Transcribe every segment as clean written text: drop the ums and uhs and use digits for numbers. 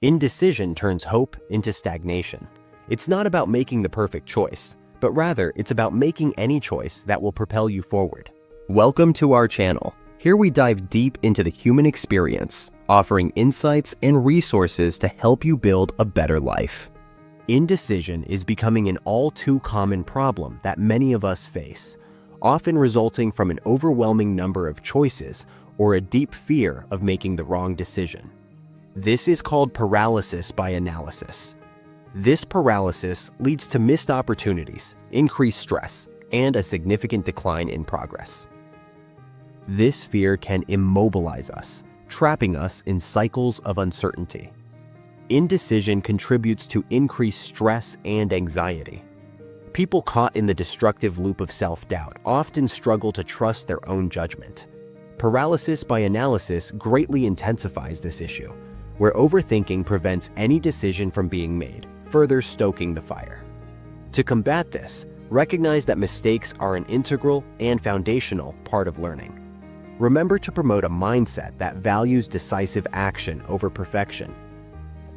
Indecision turns hope into stagnation. It's not about making the perfect choice, but rather it's about making any choice that will propel you forward. Welcome to our channel. Here we dive deep into the human experience, offering insights and resources to help you build a better life. Indecision is becoming an all too common problem that many of us face, often resulting from an overwhelming number of choices or a deep fear of making the wrong decision. This is called paralysis by analysis. This paralysis leads to missed opportunities, increased stress, and a significant decline in progress. This fear can immobilize us, trapping us in cycles of uncertainty. Indecision contributes to increased stress and anxiety. People caught in the destructive loop of self-doubt often struggle to trust their own judgment. Paralysis by analysis greatly intensifies this issue, where overthinking prevents any decision from being made, further stoking the fire. To combat this, recognize that mistakes are an integral and foundational part of learning. Remember to promote a mindset that values decisive action over perfection.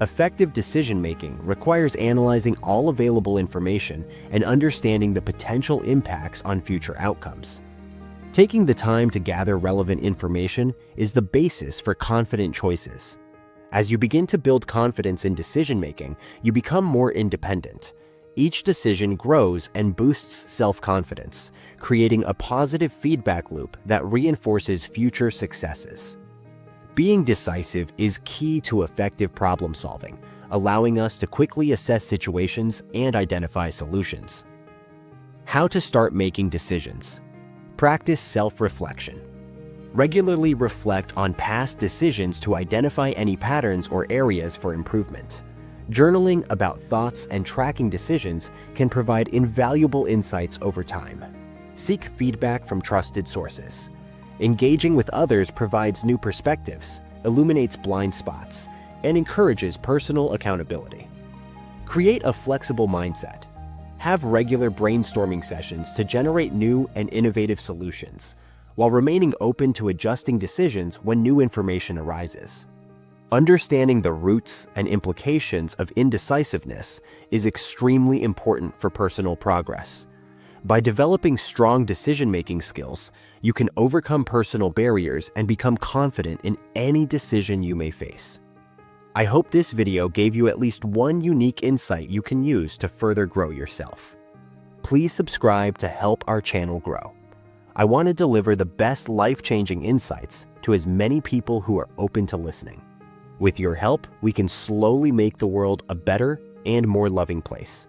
Effective decision-making requires analyzing all available information and understanding the potential impacts on future outcomes. Taking the time to gather relevant information is the basis for confident choices. As you begin to build confidence in decision-making, you become more independent. Each decision grows and boosts self-confidence, creating a positive feedback loop that reinforces future successes. Being decisive is key to effective problem-solving, allowing us to quickly assess situations and identify solutions. How to start making decisions. Practice self-reflection. Regularly reflect on past decisions to identify any patterns or areas for improvement. Journaling about thoughts and tracking decisions can provide invaluable insights over time. Seek feedback from trusted sources. Engaging with others provides new perspectives, illuminates blind spots, and encourages personal accountability. Create a flexible mindset. Have regular brainstorming sessions to generate new and innovative solutions, while remaining open to adjusting decisions when new information arises. Understanding the roots and implications of indecisiveness is extremely important for personal progress. By developing strong decision-making skills, you can overcome personal barriers and become confident in any decision you may face. I hope this video gave you at least one unique insight you can use to further grow yourself. Please subscribe to help our channel grow. I want to deliver the best life-changing insights to as many people who are open to listening. With your help, we can slowly make the world a better and more loving place.